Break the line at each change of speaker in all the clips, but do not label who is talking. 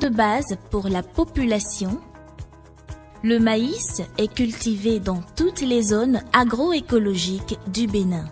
de base pour la population, le maïs est cultivé dans toutes les zones agroécologiques du Bénin.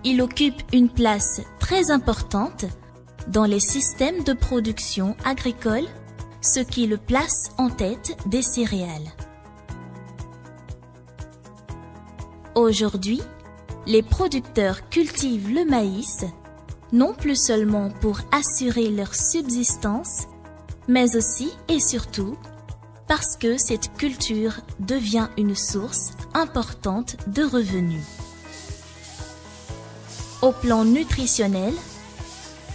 Il occupe une place très importante dans les systèmes de production agricole, ce qui le place en tête des céréales. Aujourd'hui, les producteurs cultivent le maïs non plus seulement pour assurer leur subsistance, mais aussi et surtout parce que cette culture devient une source importante de revenus. Au plan nutritionnel,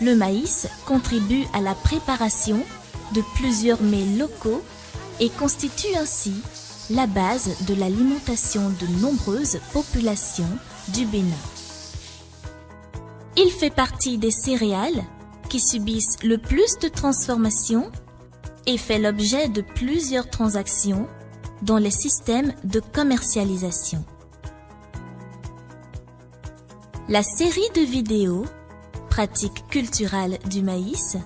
le maïs contribue à la préparation de plusieurs mets locaux et constitue ainsi la base de l'alimentation de nombreuses populations du Bénin. Il fait partie des céréales qui subissent le plus de transformations et fait l'objet de plusieurs transactions dans les systèmes de commercialisation. La série de vidéos Pratiques culturales du maïs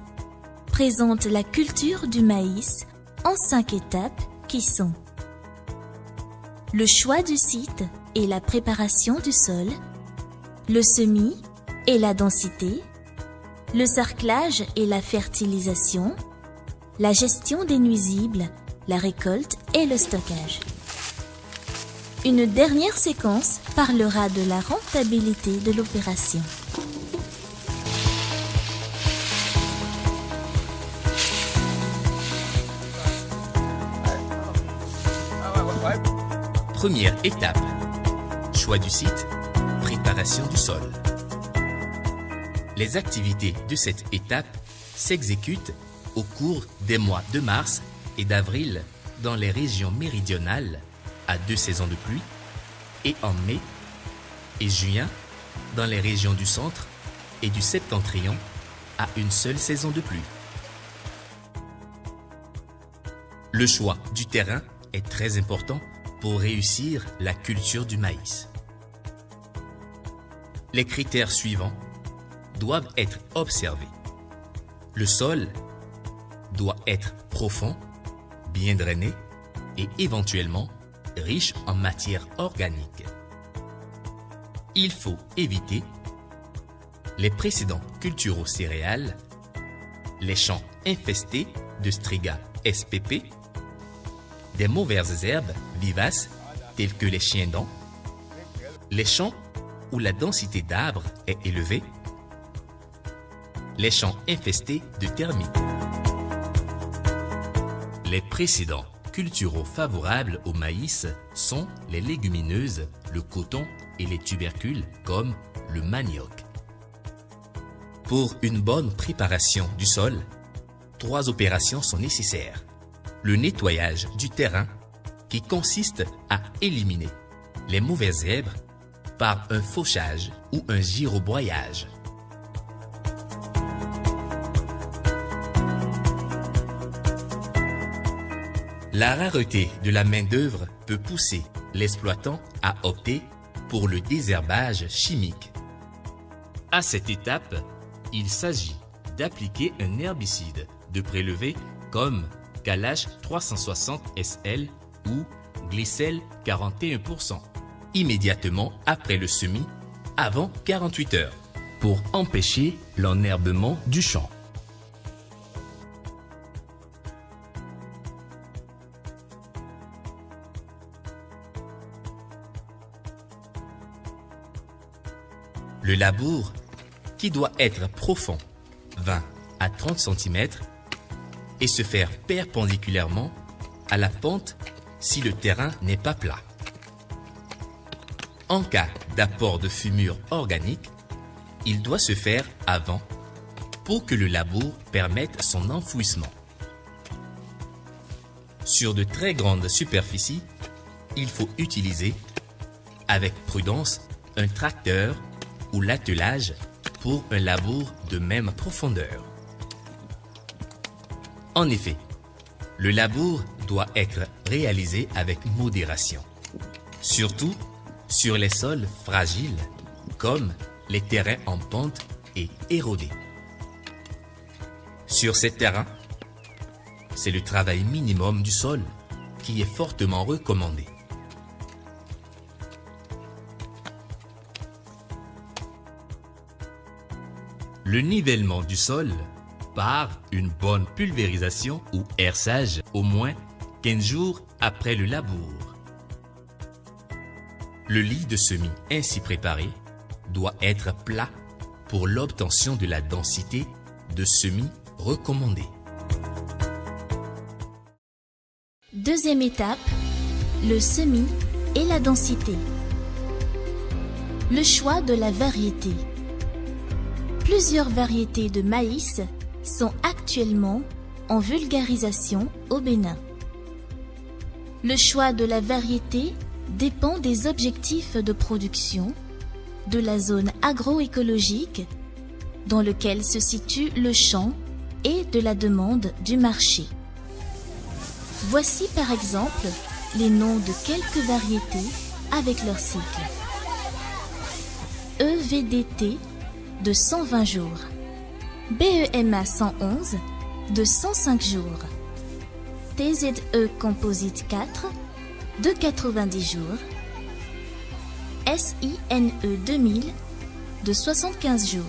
présente la culture du maïs en 5 étapes qui sont le choix du site et la préparation du sol, le semis et la densité, le sarclage et la fertilisation, la gestion des nuisibles, la récolte et le stockage. Une dernière séquence parlera de la rentabilité de l'opération.
Première étape, choix du site, préparation du sol. Les activités de cette étape s'exécutent au cours des mois de mars et d'avril dans les régions méridionales à 2 saisons de pluie et en mai et juin dans les régions du centre et du septentrion à une seule saison de pluie. Le choix du terrain est très important pour réussir la culture du maïs. Les critères suivants doivent être observés. Le sol doit être profond, bien drainé et éventuellement riche en matière organique. Il faut éviter les précédents culturo-céréales, les champs infestés de Striga spp, des mauvaises herbes vivaces telles que les chiens-dents, les champs où la densité d'arbres est élevée, les champs infestés de termites. Les précédents culturaux favorables au maïs sont les légumineuses, le coton et les tubercules comme le manioc. Pour une bonne préparation du sol, 3 opérations sont nécessaires. Le nettoyage du terrain qui consiste à éliminer les mauvaises herbes par un fauchage ou un girobroyage. La rareté de la main-d'œuvre peut pousser l'exploitant à opter pour le désherbage chimique. À cette étape, il s'agit d'appliquer un herbicide de prélevé comme Kalash 360 SL ou Glycel 41% immédiatement après le semis, avant 48 heures, pour empêcher l'enherbement du champ. Le labour, qui doit être profond, 20 à 30 cm, et se faire perpendiculairement à la pente si le terrain n'est pas plat. En cas d'apport de fumure organique, il doit se faire avant pour que le labour permette son enfouissement. Sur de très grandes superficies, il faut utiliser avec prudence un tracteur ou l'attelage pour un labour de même profondeur. En effet, le labour doit être réalisé avec modération, surtout sur les sols fragiles comme les terrains en pente et érodés. Sur ces terrains, c'est le travail minimum du sol qui est fortement recommandé. Le nivellement du sol par une bonne pulvérisation ou herçage au moins 15 jours après le labour. Le lit de semis ainsi préparé doit être plat pour l'obtention de la densité de semis recommandée.
Deuxième étape, le semis et la densité. Le choix de la variété. Plusieurs variétés de maïs sont actuellement en vulgarisation au Bénin. Le choix de la variété dépend des objectifs de production, de la zone agroécologique dans laquelle se situe le champ et de la demande du marché. Voici par exemple les noms de quelques variétés avec leur cycle. EVDT de 120 jours, BEMA 111 de 105 jours, TZE Composite 4 de 90 jours, SINE 2000 de 75 jours.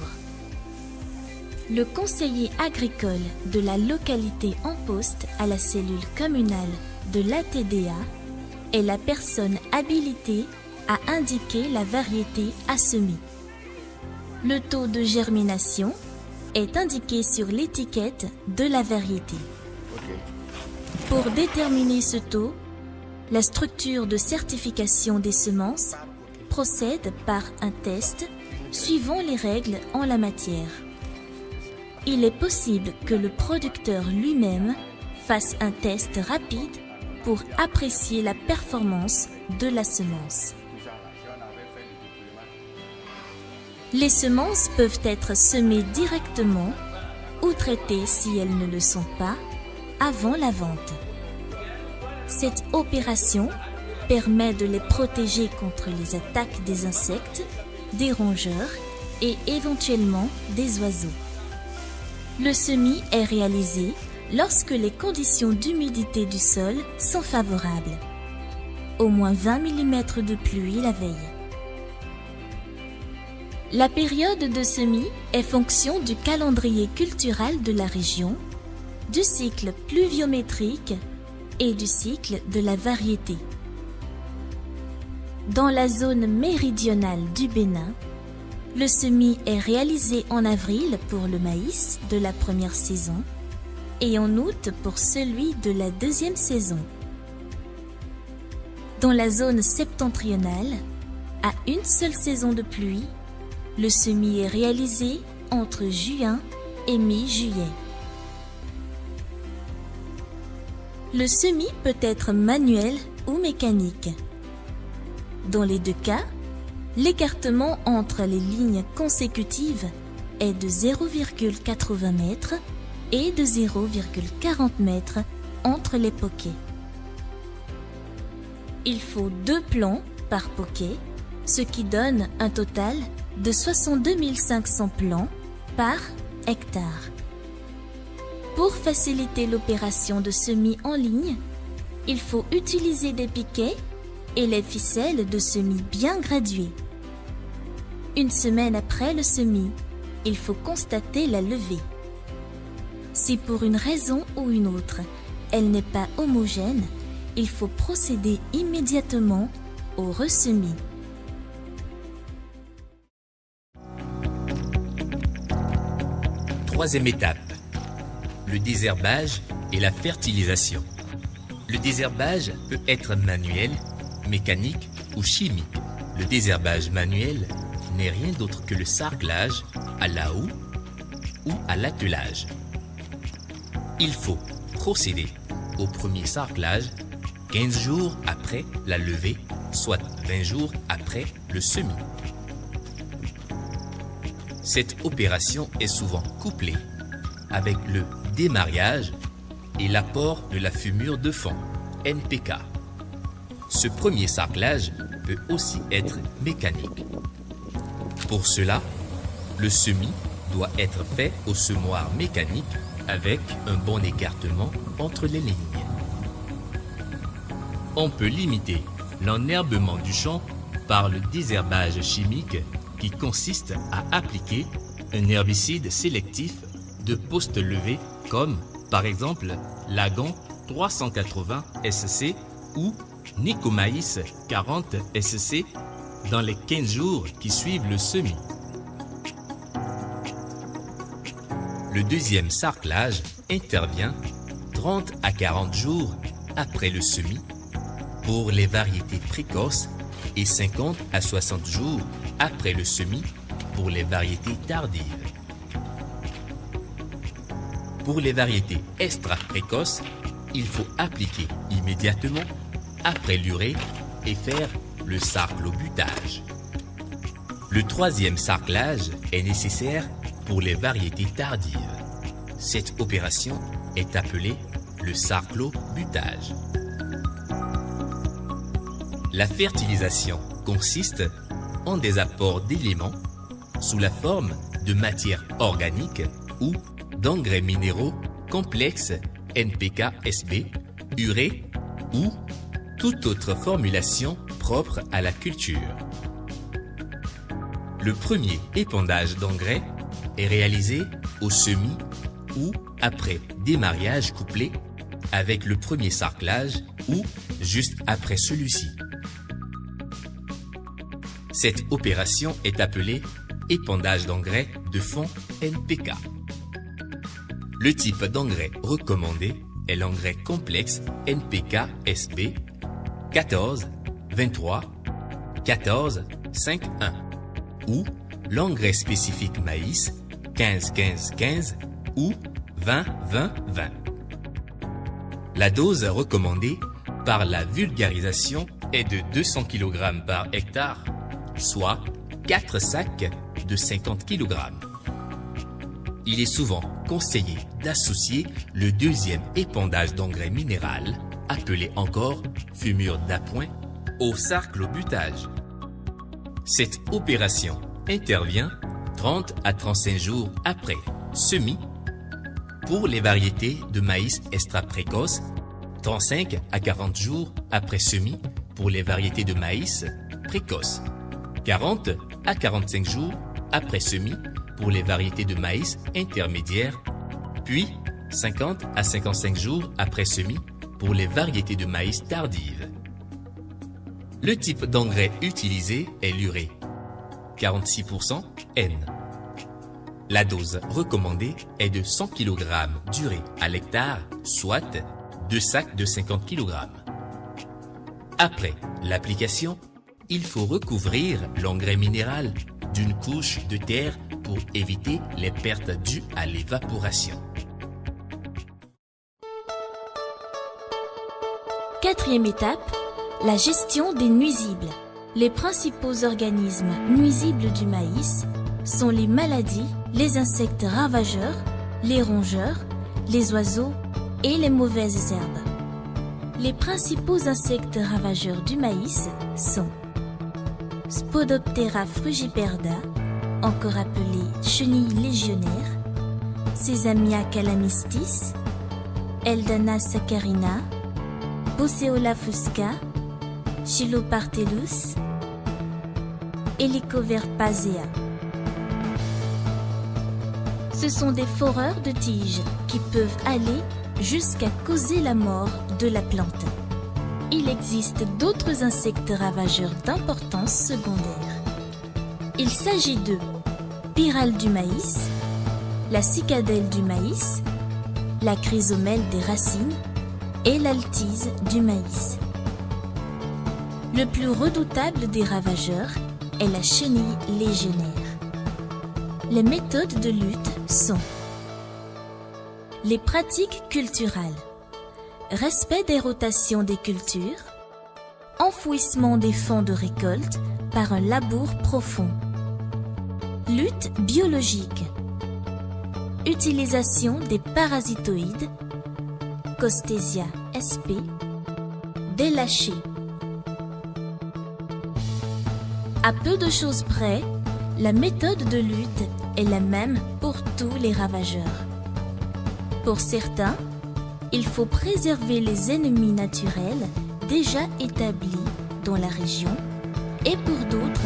Le conseiller agricole de la localité en poste à la cellule communale de l'ATDA est la personne habilitée à indiquer la variété à semer. Le taux de germination est indiqué sur l'étiquette de la variété. Pour déterminer ce taux, la structure de certification des semences procède par un test suivant les règles en la matière. Il est possible que le producteur lui-même fasse un test rapide pour apprécier la performance de la semence. Les semences peuvent être semées directement ou traitées si elles ne le sont pas avant la vente. Cette opération permet de les protéger contre les attaques des insectes, des rongeurs et éventuellement des oiseaux. Le semis est réalisé lorsque les conditions d'humidité du sol sont favorables. Au moins 20 mm de pluie la veille. La période de semis est fonction du calendrier cultural de la région, du cycle pluviométrique et du cycle de la variété. Dans la zone méridionale du Bénin, le semis est réalisé en avril pour le maïs de la première saison et en août pour celui de la deuxième saison. Dans la zone septentrionale, à une seule saison de pluie, le semis est réalisé entre juin et mi-juillet. Le semis peut être manuel ou mécanique. Dans les deux cas, l'écartement entre les lignes consécutives est de 0,80 m et de 0,40 m entre les poquets. Il faut 2 plants par poquet, ce qui donne un total de 62 500 plants par hectare. Pour faciliter l'opération de semis en ligne, il faut utiliser des piquets et les ficelles de semis bien graduées. Une semaine après le semis, il faut constater la levée. Si pour une raison ou une autre, elle n'est pas homogène, il faut procéder immédiatement au ressemis.
Troisième étape, le désherbage et la fertilisation. Le désherbage peut être manuel, mécanique ou chimique. Le désherbage manuel n'est rien d'autre que le sarclage à la houe ou à l'attelage. Il faut procéder au premier sarclage 15 jours après la levée, soit 20 jours après le semis. Cette opération est souvent couplée avec le démariage et l'apport de la fumure de fond, NPK. Ce premier sarclage peut aussi être mécanique. Pour cela, le semis doit être fait au semoir mécanique avec un bon écartement entre les lignes. On peut limiter l'enherbement du champ par le désherbage chimique qui consiste à appliquer un herbicide sélectif de poste levé comme par exemple Lagon 380 SC ou Nicomaïs 40 SC dans les 15 jours qui suivent le semis. Le deuxième sarclage intervient 30 à 40 jours après le semis pour les variétés précoces et 50 à 60 jours après le semis pour les variétés tardives. Pour les variétés extra-précoces, il faut appliquer immédiatement après l'urée et faire le sarclobutage. Le troisième sarclage est nécessaire pour les variétés tardives. Cette opération est appelée le sarclobutage. La fertilisation consiste en des apports d'éléments sous la forme de matière organique ou d'engrais minéraux complexes NPK-SB, urée ou toute autre formulation propre à la culture. Le premier épandage d'engrais est réalisé au semis ou après démarrage couplé avec le premier sarclage ou juste après celui-ci. Cette opération est appelée épandage d'engrais de fond NPK. Le type d'engrais recommandé est l'engrais complexe NPK-SB 14, 23, 14, 5, 1 ou l'engrais spécifique maïs 15, 15, 15 ou 20, 20, 20. La dose recommandée par la vulgarisation est de 200 kg par hectare, soit 4 sacs de 50 kg. Il est souvent conseillé d'associer le deuxième épandage d'engrais minéral, appelé encore fumure d'appoint, au sarclobutage. Cette opération intervient 30 à 35 jours après semis pour les variétés de maïs extra précoces, 35 à 40 jours après semis pour les variétés de maïs précoces, 40 à 45 jours après semis pour les variétés de maïs intermédiaires, puis 50 à 55 jours après semis pour les variétés de maïs tardives. Le type d'engrais utilisé est l'urée, 46% N. La dose recommandée est de 100 kg d'urée à l'hectare, soit 2 sacs de 50 kg. Après l'application, il faut recouvrir l'engrais minéral d'une couche de terre pour éviter les pertes dues à l'évaporation.
Quatrième étape, la gestion des nuisibles. Les principaux organismes nuisibles du maïs sont les maladies, les insectes ravageurs, les rongeurs, les oiseaux et les mauvaises herbes. Les principaux insectes ravageurs du maïs sont Spodoptera frugiperda, encore appelée chenille légionnaire, Sesamia calamistis, Eldana saccharina, Bosseola fusca, Chilopartellus, Helicoverpasea. Ce sont des foreurs de tiges qui peuvent aller jusqu'à causer la mort de la plante. Il existe d'autres insectes ravageurs d'importance secondaire. Il s'agit de pyrale du maïs, la cicadelle du maïs, la chrysomelle des racines et l'altise du maïs. Le plus redoutable des ravageurs est la chenille légionnaire. Les méthodes de lutte sont les pratiques culturales, respect des rotations des cultures, enfouissement des fonds de récolte par un labour profond, lutte biologique, utilisation des parasitoïdes, Costesia sp, délâchés. À peu de choses près, la méthode de lutte est la même pour tous les ravageurs. Pour certains, il faut préserver les ennemis naturels déjà établis dans la région et pour d'autres,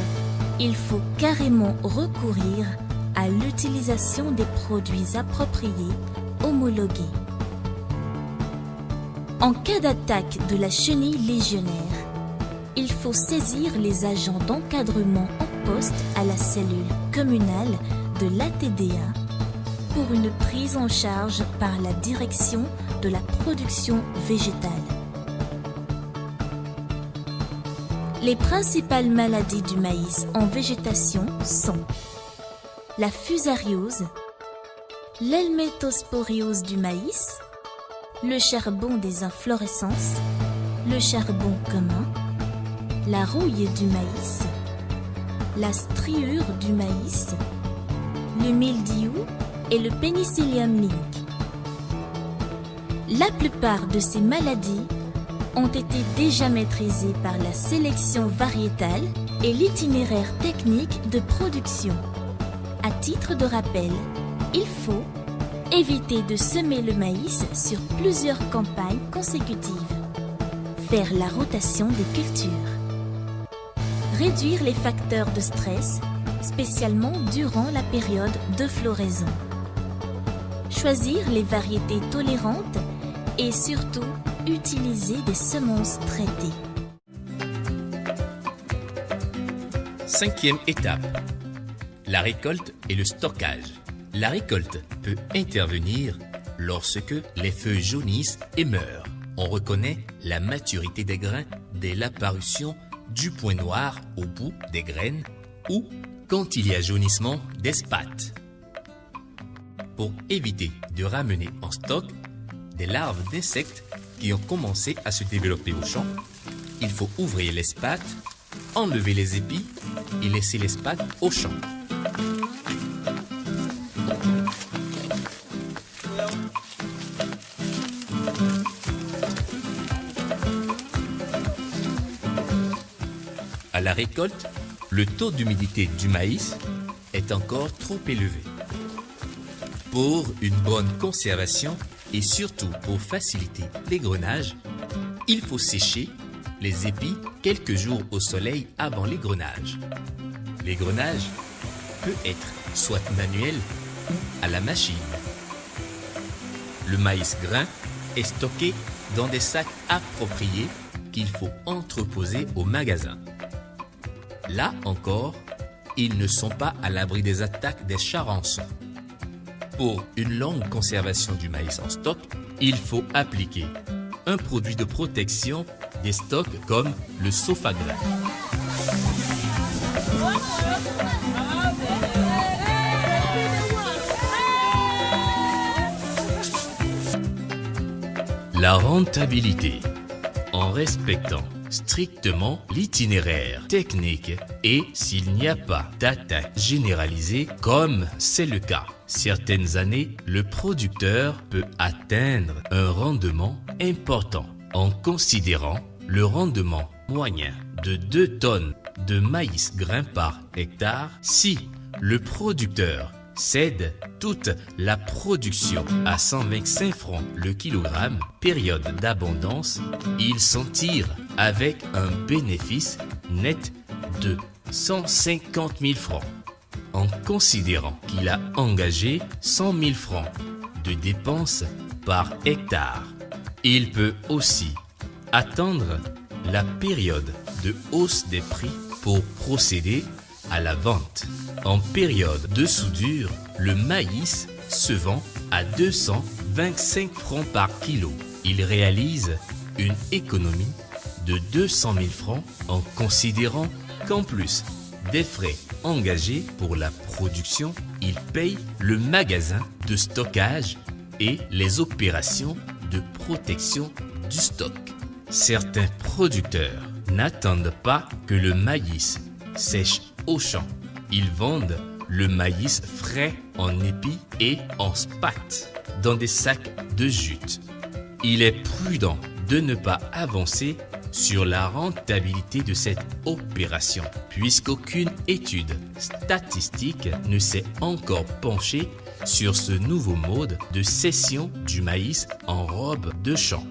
il faut carrément recourir à l'utilisation des produits appropriés homologués. En cas d'attaque de la chenille légionnaire, il faut saisir les agents d'encadrement en poste à la cellule communale de l'ATDA pour une prise en charge par la direction de la production végétale. Les principales maladies du maïs en végétation sont la fusariose, l'helmétosporiose du maïs, le charbon des inflorescences, le charbon commun, la rouille du maïs, la striure du maïs, le mildiou et le Penicillium link. La plupart de ces maladies ont été déjà maîtrisées par la sélection variétale et l'itinéraire technique de production. À titre de rappel, il faut éviter de semer le maïs sur plusieurs campagnes consécutives, faire la rotation des cultures, réduire les facteurs de stress, spécialement durant la période de floraison, choisir les variétés tolérantes et surtout utiliser des semences traitées.
5e étape, la récolte et le stockage. La récolte peut intervenir lorsque les feuilles jaunissent et meurent. On reconnaît la maturité des grains dès l'apparition du point noir au bout des graines ou quand il y a jaunissement des spates. Pour éviter de ramener en stock des larves d'insectes qui ont commencé à se développer au champ, il faut ouvrir les spates, enlever les épis et laisser les spates au champ. À la récolte, le taux d'humidité du maïs est encore trop élevé. Pour une bonne conservation et surtout pour faciliter l'égrenage, il faut sécher les épis quelques jours au soleil avant l'égrenage. L'égrenage peut être soit manuel ou à la machine. Le maïs grain est stocké dans des sacs appropriés qu'il faut entreposer au magasin. Là encore, ils ne sont pas à l'abri des attaques des charançons. Pour une longue conservation du maïs en stock, il faut appliquer un produit de protection des stocks comme le Sofagrin. La rentabilité, en respectant strictement l'itinéraire technique et s'il n'y a pas d'attaque généralisée comme c'est le cas. Certaines années, le producteur peut atteindre un rendement important en considérant le rendement moyen de 2 tonnes de maïs grain par hectare si le producteur cède toute la production à 125 francs le kilogramme, période d'abondance, il s'en tire avec un bénéfice net de 150 000 francs. En considérant qu'il a engagé 100 000 francs de dépenses par hectare, il peut aussi attendre la période de hausse des prix pour procéder à la vente. En période de soudure, le maïs se vend à 225 francs par kilo. Il réalise une économie de 200 000 francs en considérant qu'en plus des frais engagés pour la production, il paye le magasin de stockage et les opérations de protection du stock. Certains producteurs n'attendent pas que le maïs sèche au champ. Ils vendent le maïs frais en épis et en spates dans des sacs de jute. Il est prudent de ne pas avancer sur la rentabilité de cette opération, puisqu'aucune étude statistique ne s'est encore penchée sur ce nouveau mode de session du maïs en robe de champ.